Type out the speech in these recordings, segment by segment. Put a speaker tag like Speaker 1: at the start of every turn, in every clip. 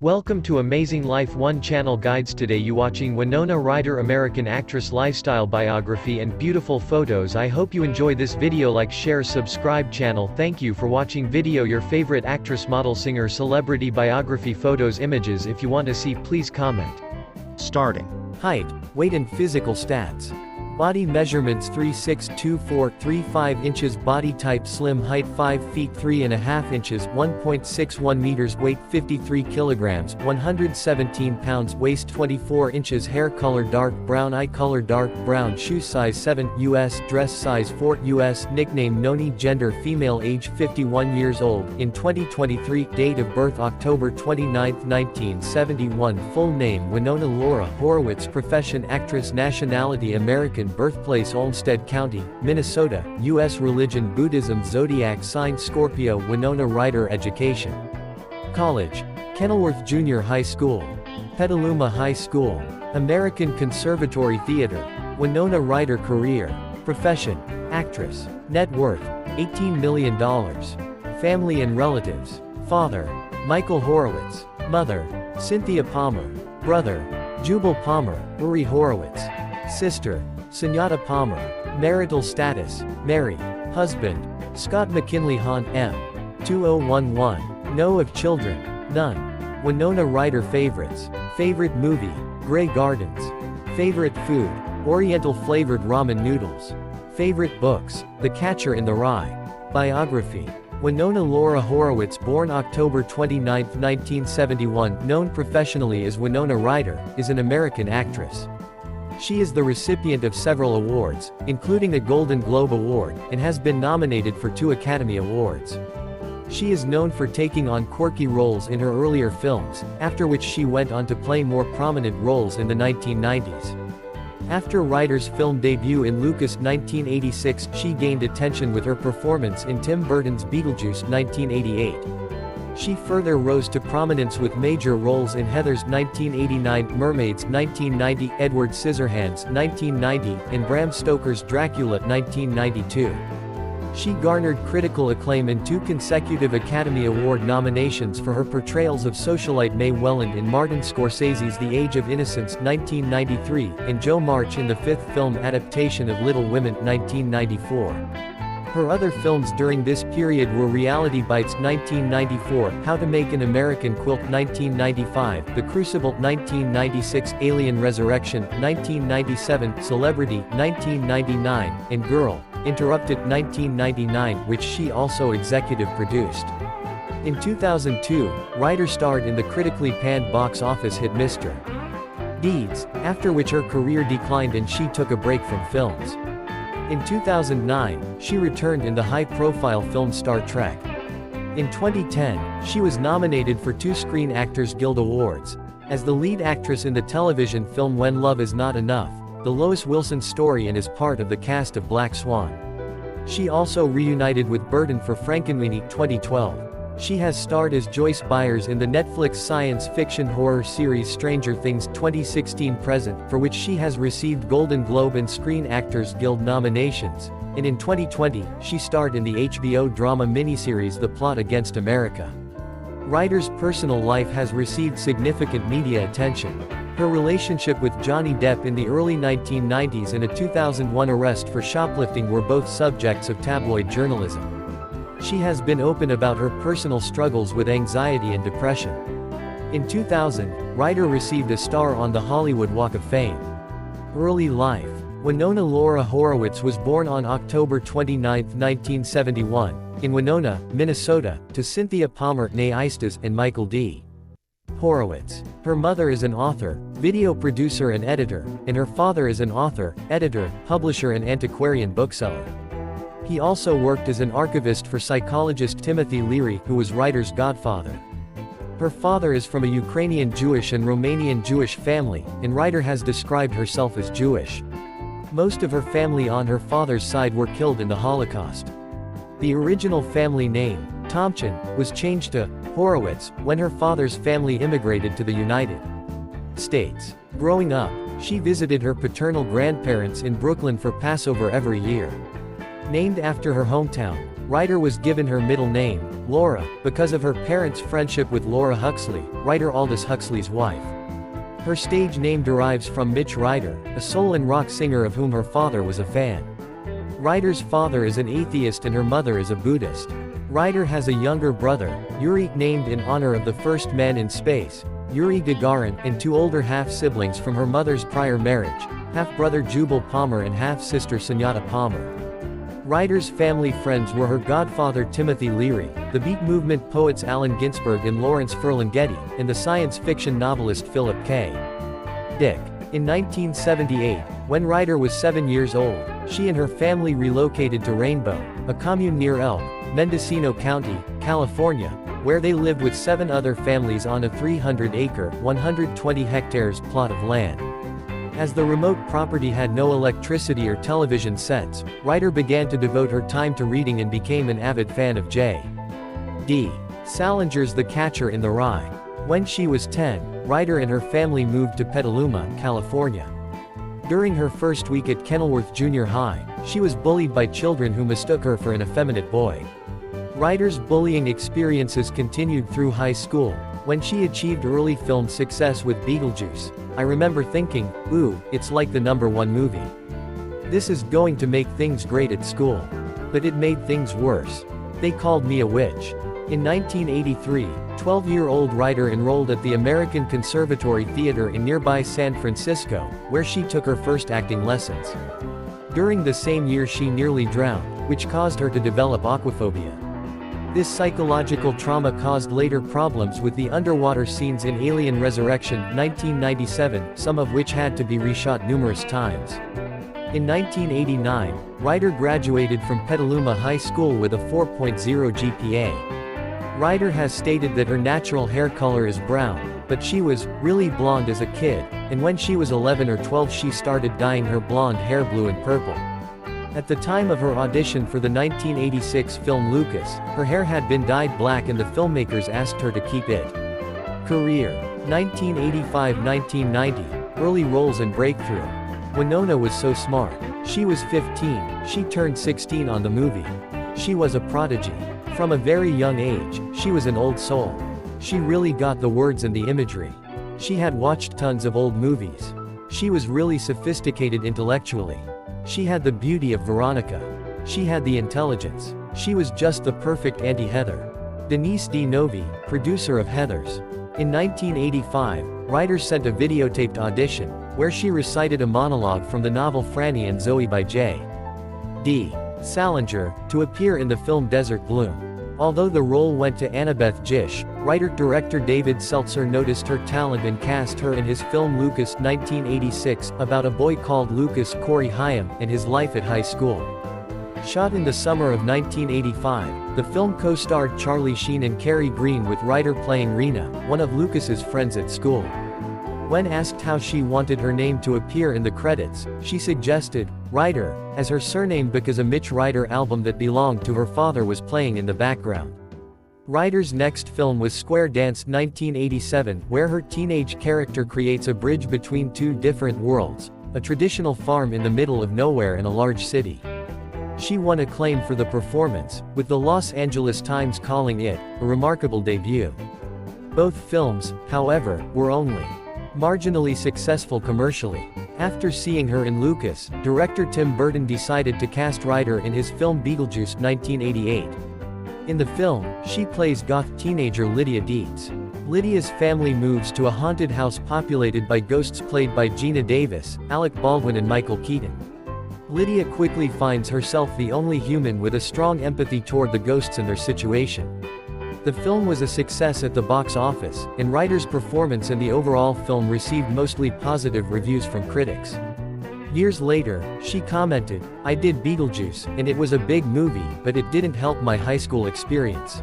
Speaker 1: Welcome to Amazing Life 1 Channel Guides. Today you watching Winona Ryder, American actress, lifestyle biography and beautiful photos. I hope you enjoy this video. Like, share, subscribe channel. Thank you for watching video. Your favorite actress, model, singer, celebrity biography, photos, images. If you want to see, please comment.
Speaker 2: Starting.
Speaker 3: Height, weight and physical stats. Body measurements 3'6", 2'4", 3'5" inches. Body type slim. Height 5 feet 3.5 inches, 1.61 meters. Weight 53 kilograms, 117 pounds. Waist 24 inches. Hair color dark brown. Eye color dark brown. Shoe size 7 US. Dress size 4 US. Nickname Noni. Gender female. Age 51 years old. In 2023. Date of birth October 29, 1971. Full name Winona Laura Horowitz. Profession actress. Nationality American. Birthplace Olmsted County, Minnesota, U.S. Religion Buddhism. Zodiac sign Scorpio. Winona Ryder. Education. College. Kenilworth Junior High School. Petaluma High School. American Conservatory Theater. Winona Ryder. Career. Profession. Actress. Net worth. $18 million. Family and relatives. Father. Michael Horowitz. Mother. Cynthia Palmer. Brother. Jubal Palmer. Uri Horowitz. Sister. Sunyata Palmer. Marital status, married. Husband. Scott McKinley Hahn M. 2011. Know of children? None. Winona Ryder. Favorites. Favorite movie? Grey Gardens. Favorite food? Oriental flavored ramen noodles. Favorite books? The Catcher in the Rye. Biography. Winona Laura Horowitz, born October 29, 1971, known professionally as Winona Ryder, is an American actress. She is the recipient of several awards, including a Golden Globe Award, and has been nominated for 2 Academy Awards. She is known for taking on quirky roles in her earlier films, after which she went on to play more prominent roles in the 1990s. After Ryder's film debut in Lucas 1986, she gained attention with her performance in Tim Burton's Beetlejuice 1988. She further rose to prominence with major roles in Heathers 1989, Mermaids 1990, Edward Scissorhands 1990, and Bram Stoker's Dracula 1992. She garnered critical acclaim and 2 consecutive Academy Award nominations for her portrayals of socialite Mae Welland in Martin Scorsese's The Age of Innocence 1993, and Jo March in the 5th film adaptation of Little Women 1994. Her other films during this period were Reality Bites 1994, How to Make an American Quilt 1995, The Crucible 1996, Alien Resurrection 1997, Celebrity 1999, and Girl, Interrupted 1999, which she also executive produced. In 2002, Ryder starred in the critically panned box office hit Mr. Deeds, after which her career declined and she took a break from films. In 2009, she returned in the high-profile film Star Trek. In 2010, she was nominated for 2 Screen Actors Guild Awards, as the lead actress in the television film When Love Is Not Enough, the Lois Wilson story, and is part of the cast of Black Swan. She also reunited with Burton for Frankenweenie 2012. She has starred as Joyce Byers in the Netflix science fiction horror series Stranger Things 2016-present, for which she has received Golden Globe and Screen Actors Guild nominations, and in 2020, she starred in the HBO drama miniseries The Plot Against America. Ryder's personal life has received significant media attention. Her relationship with Johnny Depp in the early 1990s and a 2001 arrest for shoplifting were both subjects of tabloid journalism. She has been open about her personal struggles with anxiety and depression. In 2000, Ryder received a star on the Hollywood Walk of Fame. Early life. Winona Laura Horowitz was born on October 29, 1971, in Winona, Minnesota, to Cynthia Palmer née Eistes and Michael D. Horowitz. Her mother is an author, video producer and editor, and her father is an author, editor, publisher and antiquarian bookseller. He also worked as an archivist for psychologist Timothy Leary, who was Ryder's godfather. Her father is from a Ukrainian Jewish and Romanian Jewish family, and Ryder has described herself as Jewish. Most of her family on her father's side were killed in the Holocaust. The original family name, Tomchin, was changed to Horowitz when her father's family immigrated to the United States. Growing up, she visited her paternal grandparents in Brooklyn for Passover every year. Named after her hometown, Ryder was given her middle name, Laura, because of her parents' friendship with Laura Huxley, writer Aldous Huxley's wife. Her stage name derives from Mitch Ryder, a soul and rock singer of whom her father was a fan. Ryder's father is an atheist and her mother is a Buddhist. Ryder has a younger brother, Yuri, named in honor of the first man in space, Yuri Gagarin, and two older half-siblings from her mother's prior marriage, half-brother Jubal Palmer and half-sister Sunyata Palmer. Ryder's family friends were her godfather Timothy Leary, the beat movement poets Allen Ginsberg and Lawrence Ferlinghetti, and the science fiction novelist Philip K. Dick. In 1978, when Ryder was 7 years old, she and her family relocated to Rainbow, a commune near Elk, Mendocino County, California, where they lived with 7 other families on a 300-acre, 120 hectares plot of land. As the remote property had no electricity or television sets, Ryder began to devote her time to reading and became an avid fan of J.D. Salinger's The Catcher in the Rye. When she was 10, Ryder and her family moved to Petaluma, California. During her first week at Kenilworth Junior High, she was bullied by children who mistook her for an effeminate boy. Ryder's bullying experiences continued through high school. When she achieved early film success with Beetlejuice, I remember thinking, ooh, it's like the #1 movie. This is going to make things great at school. But it made things worse. They called me a witch. In 1983, 12-year-old Ryder enrolled at the American Conservatory Theater in nearby San Francisco, where she took her first acting lessons. During the same year she nearly drowned, which caused her to develop aquaphobia. This psychological trauma caused later problems with the underwater scenes in Alien Resurrection, 1997, some of which had to be reshot numerous times. In 1989, Ryder graduated from Petaluma High School with a 4.0 GPA. Ryder has stated that her natural hair color is brown, but she was really blonde as a kid, and when she was 11 or 12 she started dyeing her blonde hair blue and purple. At the time of her audition for the 1986 film Lucas, her hair had been dyed black and the filmmakers asked her to keep it. Career. 1985-1990, early roles and breakthrough. Winona was so smart. She was 15, she turned 16 on the movie. She was a prodigy. From a very young age, she was an old soul. She really got the words and the imagery. She had watched tons of old movies. She was really sophisticated intellectually. She had the beauty of Veronica. She had the intelligence. She was just the perfect Auntie Heather. Denise D. Novi, producer of Heathers. In 1985, Ryder sent a videotaped audition, where she recited a monologue from the novel Franny and Zoe by J.D. Salinger, to appear in the film Desert Bloom. Although the role went to Annabeth Gish, writer-director David Seltzer noticed her talent and cast her in his film Lucas 1986, about a boy called Lucas Corey Hyam, and his life at high school. Shot in the summer of 1985, the film co-starred Charlie Sheen and Carrie Green with Ryder playing Rena, one of Lucas's friends at school. When asked how she wanted her name to appear in the credits, she suggested Ryder as her surname because a Mitch Ryder album that belonged to her father was playing in the background. Ryder's next film was Square Dance 1987, where her teenage character creates a bridge between two different worlds, a traditional farm in the middle of nowhere and a large city. She won acclaim for the performance, with the Los Angeles Times calling it a remarkable debut. Both films, however, were only marginally successful commercially. After seeing her in Lucas, director Tim Burton decided to cast Ryder in his film Beetlejuice 1988. In the film, she plays goth teenager Lydia Dietz. Lydia's family moves to a haunted house populated by ghosts played by Gina Davis, Alec Baldwin and Michael Keaton. Lydia quickly finds herself the only human with a strong empathy toward the ghosts and their situation. The film was a success at the box office, and Ryder's performance and the overall film received mostly positive reviews from critics. Years later, she commented, "I did Beetlejuice, and it was a big movie, but it didn't help my high school experience.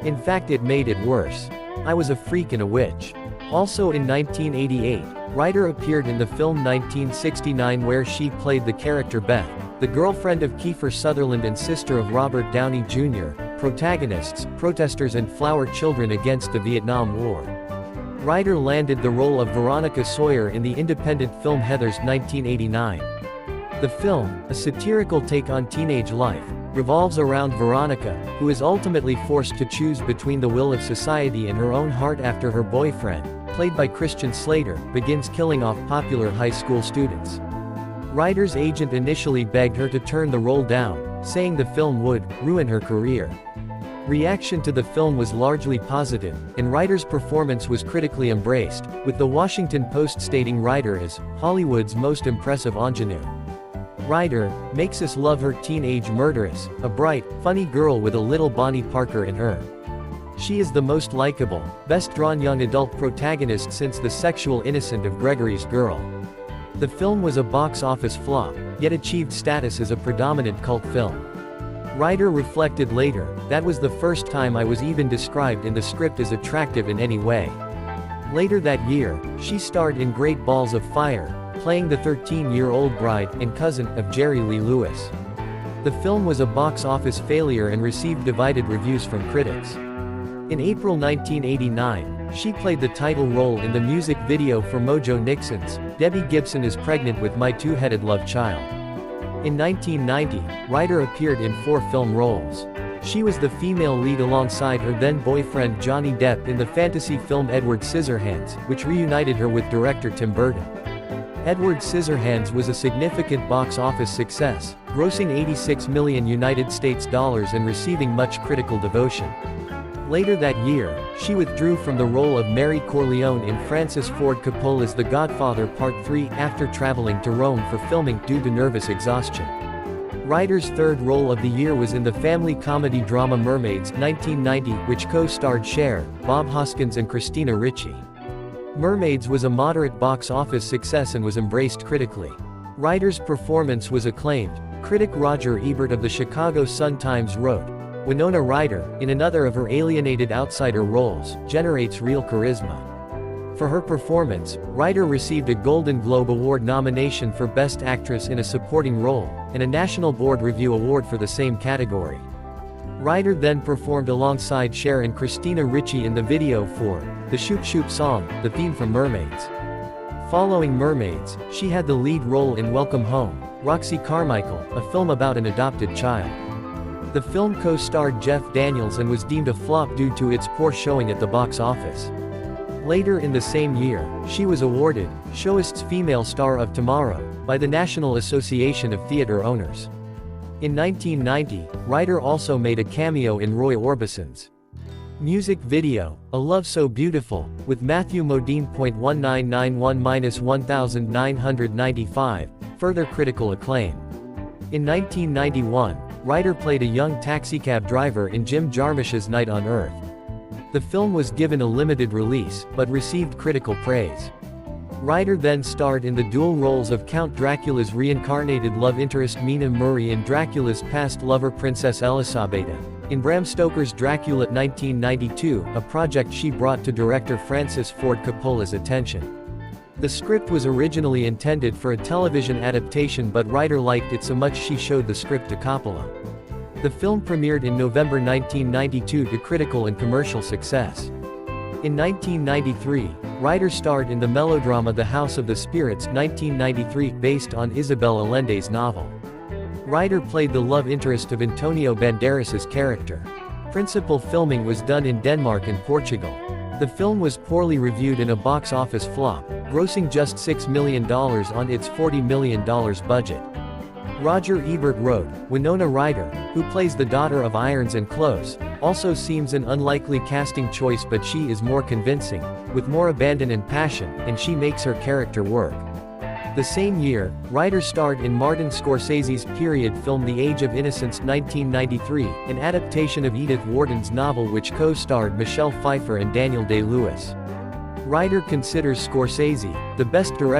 Speaker 3: In fact, it made it worse. I was a freak and a witch." Also in 1988, Ryder appeared in the film 1969 where she played the character Beth, the girlfriend of Kiefer Sutherland and sister of Robert Downey Jr., protagonists, protesters and flower children against the Vietnam War. Ryder landed the role of Veronica Sawyer in the independent film Heathers 1989. The film, a satirical take on teenage life, revolves around Veronica, who is ultimately forced to choose between the will of society and her own heart after her boyfriend, played by Christian Slater, begins killing off popular high school students. Ryder's agent initially begged her to turn the role down, saying the film would ruin her career. Reaction to the film was largely positive, and Ryder's performance was critically embraced, with the Washington Post stating Ryder as Hollywood's most impressive ingenue. Ryder makes us love her teenage murderess, a bright, funny girl with a little Bonnie Parker in her. She is the most likable, best-drawn young adult protagonist since The Sexual Innocent of Gregory's Girl. The film was a box office flop, yet achieved status as a predominant cult film. Ryder reflected later, "That was the first time I was even described in the script as attractive in any way." Later that year, she starred in Great Balls of Fire, playing the 13-year-old bride and cousin of Jerry Lee Lewis. The film was a box office failure and received divided reviews from critics. In April 1989, she played the title role in the music video for Mojo Nixon's Debbie Gibson is Pregnant with My Two-Headed Love Child. In 1990, Ryder appeared in 4 film roles. She was the female lead alongside her then-boyfriend Johnny Depp in the fantasy film Edward Scissorhands, which reunited her with director Tim Burton. Edward Scissorhands was a significant box office success, grossing $86 million and receiving much critical devotion. Later that year, she withdrew from the role of Mary Corleone in Francis Ford Coppola's The Godfather Part 3 after traveling to Rome for filming due to nervous exhaustion. Ryder's third role of the year was in the family comedy drama Mermaids 1990, which co-starred Cher, Bob Hoskins and Christina Ricci. Mermaids was a moderate box office success and was embraced critically. Ryder's performance was acclaimed. Critic Roger Ebert of the Chicago Sun-Times wrote, "Winona Ryder, in another of her alienated outsider roles, generates real charisma." For her performance, Ryder received a Golden Globe Award nomination for Best Actress in a Supporting Role, and a National Board Review Award for the same category. Ryder then performed alongside Cher and Christina Ricci in the video for the Shoop Shoop song, the theme from Mermaids. Following Mermaids, she had the lead role in Welcome Home, Roxy Carmichael, a film about an adopted child. The film co-starred Jeff Daniels and was deemed a flop due to its poor showing at the box office. Later in the same year, she was awarded Showist's Female Star of Tomorrow by the National Association of Theatre Owners. In 1990, Ryder also made a cameo in Roy Orbison's music video, A Love So Beautiful, with Matthew Modine. 1991-1995, further critical acclaim. In 1991, Ryder played a young taxicab driver in Jim Jarmusch's Night on Earth. The film was given a limited release, but received critical praise. Ryder then starred in the dual roles of Count Dracula's reincarnated love interest Mina Murray and Dracula's past lover Princess Elisabetta, in Bram Stoker's Dracula 1992, a project she brought to director Francis Ford Coppola's attention. The script was originally intended for a television adaptation, but Ryder liked it so much she showed the script to Coppola. The film premiered in November 1992 to critical and commercial success. In 1993, Ryder starred in the melodrama The House of the Spirits 1993, based on Isabel Allende's novel. Ryder played the love interest of Antonio Banderas's character. Principal filming was done in Denmark and Portugal. The film was poorly reviewed and a box office flop, grossing just $6 million on its $40 million budget. Roger Ebert wrote, "Winona Ryder, who plays the daughter of Irons and Close, also seems an unlikely casting choice, but she is more convincing, with more abandon and passion, and she makes her character work." The same year, Ryder starred in Martin Scorsese's period film The Age of Innocence 1993, an adaptation of Edith Wharton's novel which co-starred Michelle Pfeiffer and Daniel Day-Lewis. Ryder considers Scorsese the best director